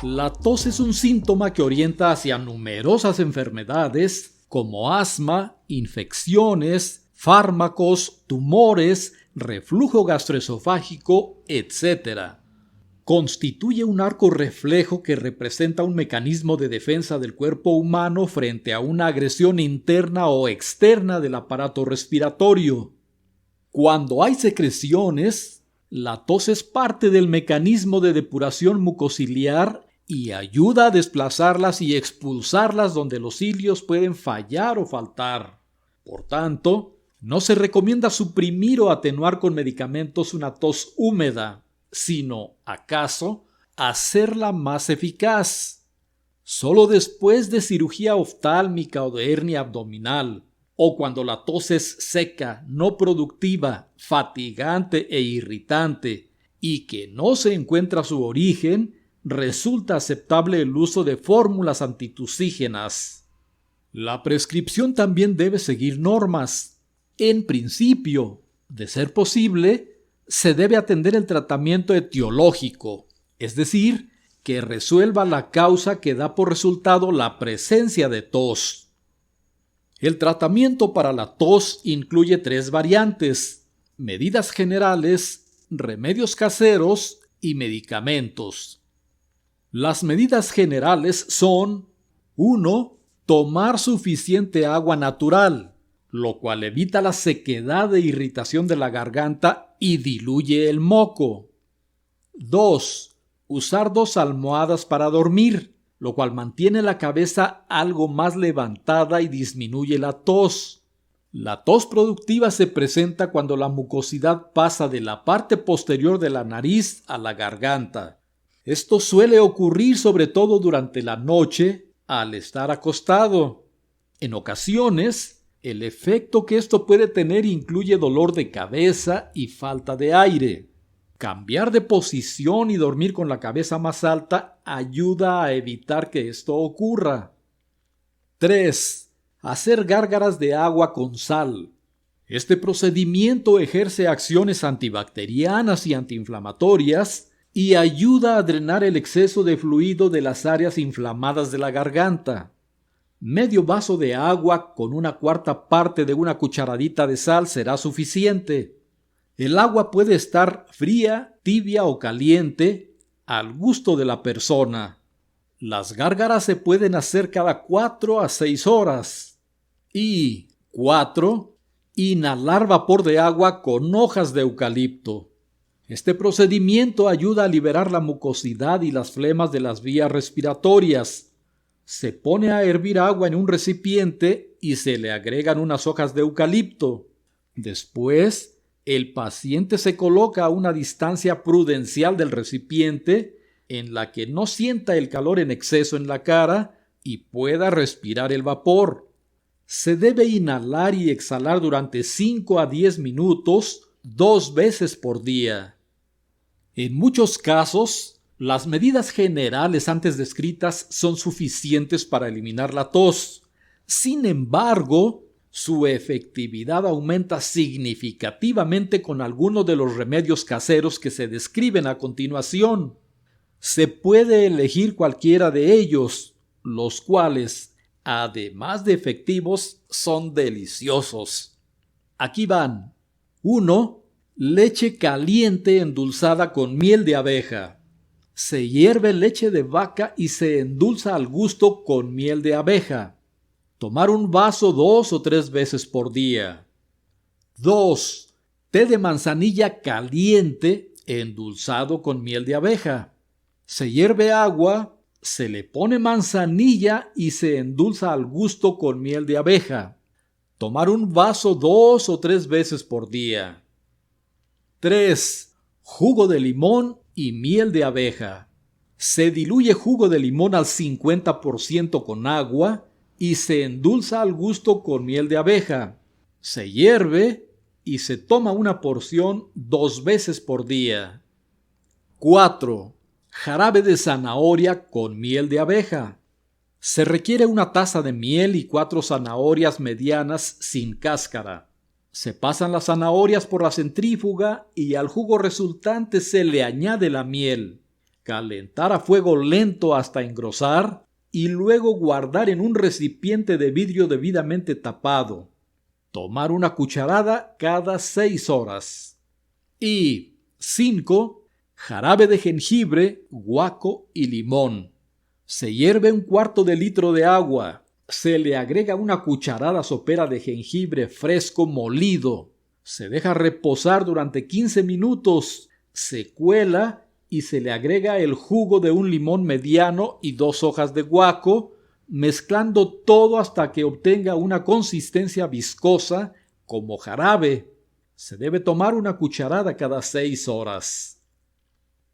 La tos es un síntoma que orienta hacia numerosas enfermedades como asma, infecciones, fármacos, tumores, reflujo gastroesofágico, etc. Constituye un arco reflejo que representa un mecanismo de defensa del cuerpo humano frente a una agresión interna o externa del aparato respiratorio. Cuando hay secreciones, la tos es parte del mecanismo de depuración mucociliar y ayuda a desplazarlas y expulsarlas donde los cilios pueden fallar o faltar. Por tanto, no se recomienda suprimir o atenuar con medicamentos una tos húmeda, sino, acaso, hacerla más eficaz. Solo después de cirugía oftálmica o de hernia abdominal, o cuando la tos es seca, no productiva, fatigante e irritante, y que no se encuentra su origen, resulta aceptable el uso de fórmulas antitusígenas. La prescripción también debe seguir normas. En principio, de ser posible, se debe atender el tratamiento etiológico, es decir, que resuelva la causa que da por resultado la presencia de tos. El tratamiento para la tos incluye 3 variantes: medidas generales, remedios caseros y medicamentos. Las medidas generales son: 1. Tomar suficiente agua natural, lo cual evita la sequedad e irritación de la garganta y diluye el moco. 2. Usar 2 almohadas para dormir, lo cual mantiene la cabeza algo más levantada y disminuye la tos. La tos productiva se presenta cuando la mucosidad pasa de la parte posterior de la nariz a la garganta. Esto suele ocurrir sobre todo durante la noche al estar acostado. En ocasiones, el efecto que esto puede tener incluye dolor de cabeza y falta de aire. Cambiar de posición y dormir con la cabeza más alta ayuda a evitar que esto ocurra. 3. Hacer gárgaras de agua con sal. Este procedimiento ejerce acciones antibacterianas y antiinflamatorias y ayuda a drenar el exceso de fluido de las áreas inflamadas de la garganta. Medio vaso de agua con 1/4 parte de una cucharadita de sal será suficiente. El agua puede estar fría, tibia o caliente, al gusto de la persona. Las gárgaras se pueden hacer cada 4 a 6 horas. Y 4. Inhalar vapor de agua con hojas de eucalipto. Este procedimiento ayuda a liberar la mucosidad y las flemas de las vías respiratorias. Se pone a hervir agua en un recipiente y se le agregan unas hojas de eucalipto. Después, el paciente se coloca a una distancia prudencial del recipiente en la que no sienta el calor en exceso en la cara y pueda respirar el vapor. Se debe inhalar y exhalar durante 5 a 10 minutos 2 veces por día. En muchos casos, las medidas generales antes descritas son suficientes para eliminar la tos. Sin embargo, su efectividad aumenta significativamente con algunos de los remedios caseros que se describen a continuación. Se puede elegir cualquiera de ellos, los cuales, además de efectivos, son deliciosos. Aquí van. 1. Leche caliente endulzada con miel de abeja. Se hierve leche de vaca y se endulza al gusto con miel de abeja. Tomar un vaso 2 o 3 veces por día. 2. Té de manzanilla caliente endulzado con miel de abeja. Se hierve agua, se le pone manzanilla y se endulza al gusto con miel de abeja. Tomar un vaso 2 o 3 veces por día. 3. Jugo de limón y miel de abeja. Se diluye jugo de limón al 50% con agua y se endulza al gusto con miel de abeja. Se hierve y se toma una porción 2 veces por día. 4. Jarabe de zanahoria con miel de abeja. Se requiere 1 taza de miel y 4 zanahorias medianas sin cáscara. Se pasan las zanahorias por la centrífuga y al jugo resultante se le añade la miel. calentar a fuego lento hasta engrosar y luego guardar en un recipiente de vidrio debidamente tapado. Tomar una cucharada cada 6 horas. Y 5. Jarabe de jengibre, guaco y limón. Se hierve 1/4 de litro de agua. Se le agrega una cucharada sopera de jengibre fresco molido. Se deja reposar durante 15 minutos. Se cuela y se le agrega el jugo de un limón mediano y 2 hojas de guaco, mezclando todo hasta que obtenga una consistencia viscosa como jarabe. Se debe tomar una cucharada cada 6 horas.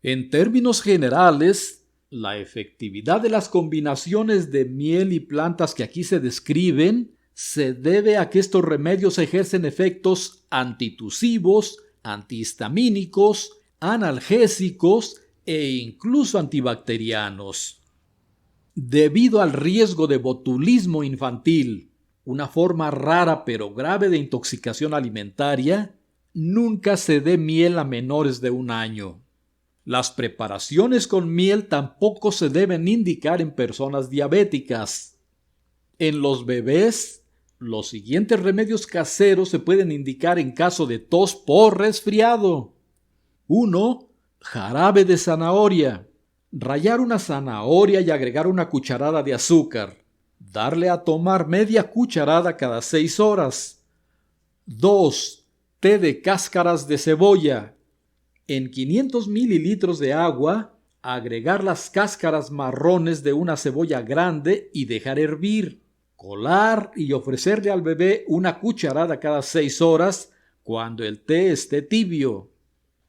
En términos generales, la efectividad de las combinaciones de miel y plantas que aquí se describen se debe a que estos remedios ejercen efectos antitusivos, antihistamínicos, analgésicos e incluso antibacterianos. Debido al riesgo de botulismo infantil, una forma rara pero grave de intoxicación alimentaria, nunca se dé miel a menores de 1 año. Las preparaciones con miel tampoco se deben indicar en personas diabéticas. En los bebés, los siguientes remedios caseros se pueden indicar en caso de tos por resfriado. 1. Jarabe de zanahoria. Rallar una zanahoria y agregar una cucharada de azúcar. Darle a tomar media cucharada cada 6 horas. 2. Té de cáscaras de cebolla. En 500 mililitros de agua, agregar las cáscaras marrones de una cebolla grande y dejar hervir. Colar y ofrecerle al bebé una cucharada cada 6 horas cuando el té esté tibio.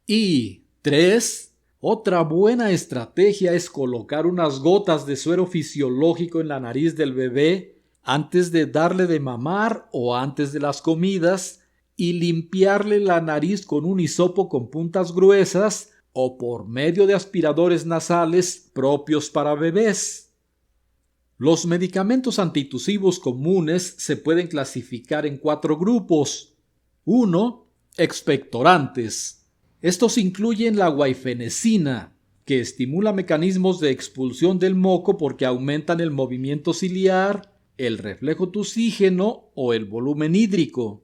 Y 3. Otra buena estrategia es colocar unas gotas de suero fisiológico en la nariz del bebé antes de darle de mamar o antes de las comidas y limpiarle la nariz con un hisopo con puntas gruesas o por medio de aspiradores nasales propios para bebés. Los medicamentos antitusivos comunes se pueden clasificar en 4 grupos. 1. Expectorantes. Estos incluyen la guaifenesina, que estimula mecanismos de expulsión del moco porque aumentan el movimiento ciliar, el reflejo tusígeno o el volumen hídrico.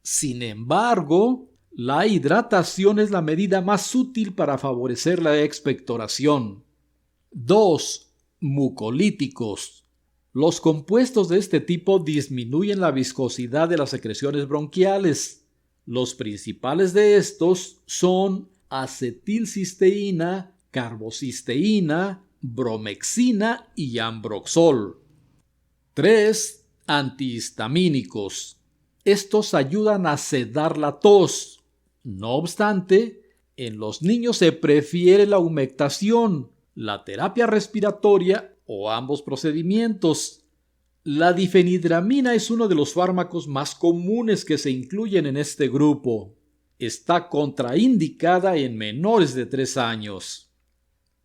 Sin embargo, la hidratación es la medida más útil para favorecer la expectoración. 2. Mucolíticos. Los compuestos de este tipo disminuyen la viscosidad de las secreciones bronquiales. Los principales de estos son acetilcisteína, carbocisteína, bromexina y ambroxol. 3. Antihistamínicos. Estos ayudan a sedar la tos. No obstante, en los niños se prefiere la humectación, la terapia respiratoria o ambos procedimientos. La difenhidramina es uno de los fármacos más comunes que se incluyen en este grupo. Está contraindicada en menores de 3 años.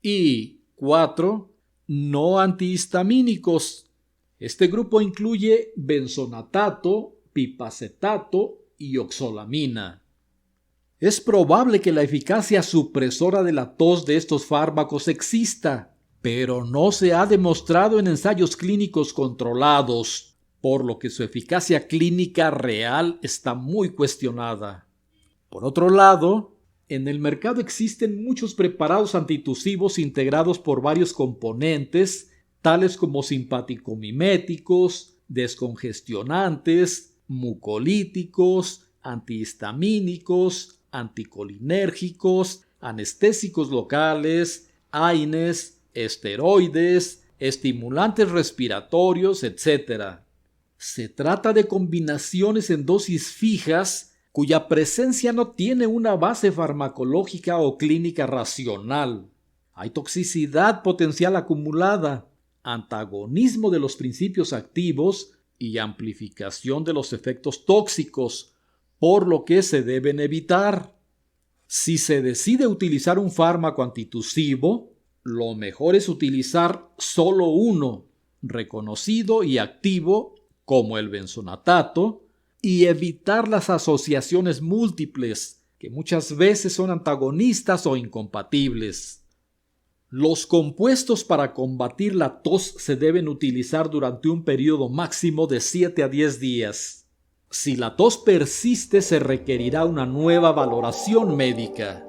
Y 4. No antihistamínicos. Este grupo incluye benzonatato, pipacetato y oxolamina. Es probable que la eficacia supresora de la tos de estos fármacos exista, pero no se ha demostrado en ensayos clínicos controlados, por lo que su eficacia clínica real está muy cuestionada. Por otro lado, en el mercado existen muchos preparados antitusivos integrados por varios componentes, tales como simpaticomiméticos, descongestionantes, mucolíticos, antihistamínicos, anticolinérgicos, anestésicos locales, AINES, esteroides, estimulantes respiratorios, etc. Se trata de combinaciones en dosis fijas cuya presencia no tiene una base farmacológica o clínica racional. Hay toxicidad potencial acumulada, antagonismo de los principios activos y amplificación de los efectos tóxicos, por lo que se deben evitar. Si se decide utilizar un fármaco antitusivo, lo mejor es utilizar solo uno, reconocido y activo, como el benzonatato, y evitar las asociaciones múltiples, que muchas veces son antagonistas o incompatibles. Los compuestos para combatir la tos se deben utilizar durante un periodo máximo de 7 a 10 días. Si la tos persiste, se requerirá una nueva valoración médica.